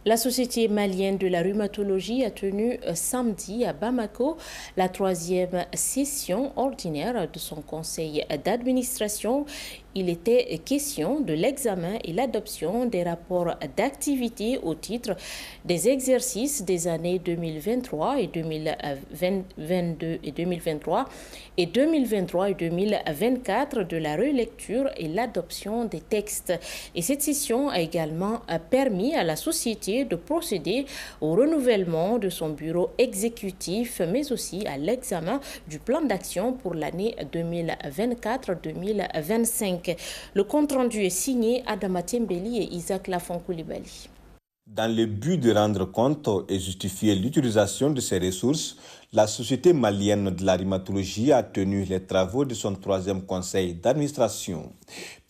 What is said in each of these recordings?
La Société malienne de la rhumatologie a tenu samedi à Bamako la 3e session ordinaire de son conseil d'administration. Il était question de l'examen et l'adoption des rapports d'activité au titre des exercices des années 2023 et 2022 et 2023 et 2023 et 2024 de la relecture et l'adoption des textes. Et cette session a également permis à la société de procéder au renouvellement de son bureau exécutif, mais aussi à l'examen du plan d'action pour l'année 2024-2025. Le compte-rendu est signé Adama Tembeli et Isaac Lafon-Koulibaly. Dans le but de rendre compte et justifier l'utilisation de ces ressources, la Société malienne de la rhumatologie a tenu les travaux de son 3e conseil d'administration.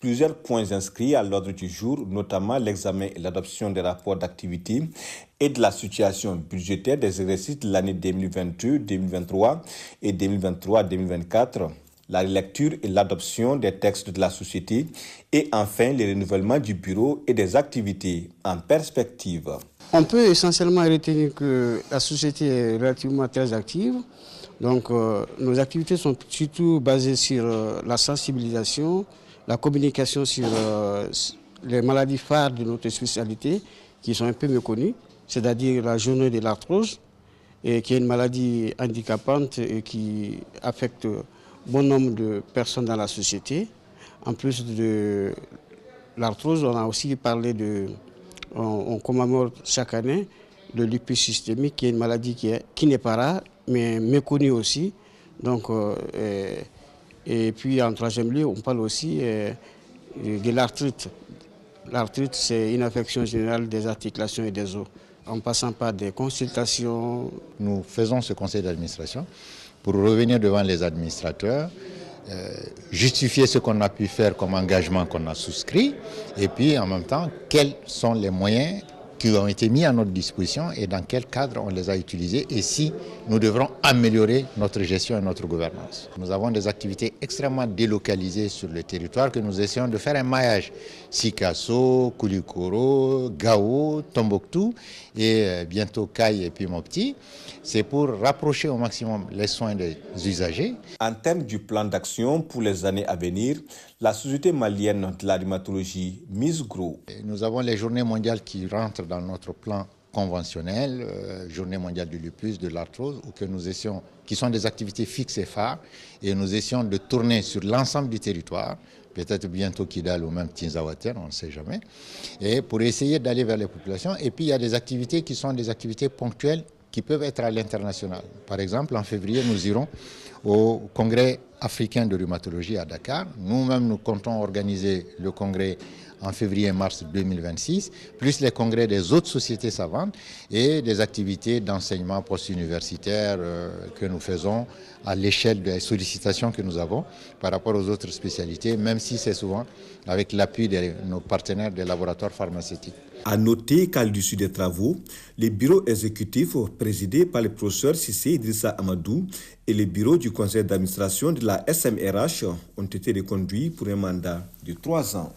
Plusieurs points inscrits à l'ordre du jour, notamment l'examen et l'adoption des rapports d'activité et de la situation budgétaire des exercices de l'année 2022-2023 et 2023-2024. La relecture et l'adoption des textes de la société et enfin le renouvellement du bureau et des activités en perspective. On peut essentiellement retenir que la société est relativement très active. Donc nos activités sont surtout basées sur la sensibilisation, la communication sur les maladies phares de notre spécialité qui sont un peu méconnues, c'est-à-dire la journée de l'arthrose, qui est une maladie handicapante et qui affecte bon nombre de personnes dans la société. En plus de l'arthrose, on a aussi parlé on commémore chaque année le lupus systémique, qui est une maladie qui n'est pas rare, mais méconnue aussi. Donc, et puis en 3e lieu, on parle aussi de l'arthrite. L'arthrite, c'est une affection générale des articulations et des os, en passant par des consultations. Nous faisons ce conseil d'administration pour revenir devant les administrateurs, justifier ce qu'on a pu faire comme engagement qu'on a souscrit, et puis en même temps, quels sont les moyens qui ont été mis à notre disposition et dans quel cadre on les a utilisés et si nous devrons améliorer notre gestion et notre gouvernance. Nous avons des activités extrêmement délocalisées sur le territoire que nous essayons de faire un maillage. Sikasso, Koulikoro, Gao, Tombouctou et bientôt Kaye et puis Mopti. C'est pour rapprocher au maximum les soins des usagers. En termes du plan d'action pour les années à venir, la Société malienne de la rhumatologie mise gros. Nous avons les journées mondiales qui rentrent dans notre plan conventionnel, journée mondiale du lupus, de l'arthrose, qui sont des activités fixes et phares, et nous essayons de tourner sur l'ensemble du territoire, peut-être bientôt Kidal ou même Tinzawater, on ne sait jamais, et pour essayer d'aller vers les populations. Et puis il y a des activités qui sont des activités ponctuelles qui peuvent être à l'international. Par exemple, en février, nous irons au congrès africain de rhumatologie à Dakar. Nous-mêmes, nous comptons organiser le congrès en février-mars 2026, plus les congrès des autres sociétés savantes et des activités d'enseignement post-universitaire que nous faisons à l'échelle des sollicitations que nous avons par rapport aux autres spécialités, même si c'est souvent avec l'appui de nos partenaires des laboratoires pharmaceutiques. À noter qu'à l'issue des travaux, les bureaux exécutifs présidés par le professeur Sissé Idrissa Amadou et le bureau du conseil d'administration de la SMRH ont été reconduits pour un mandat de 3 ans.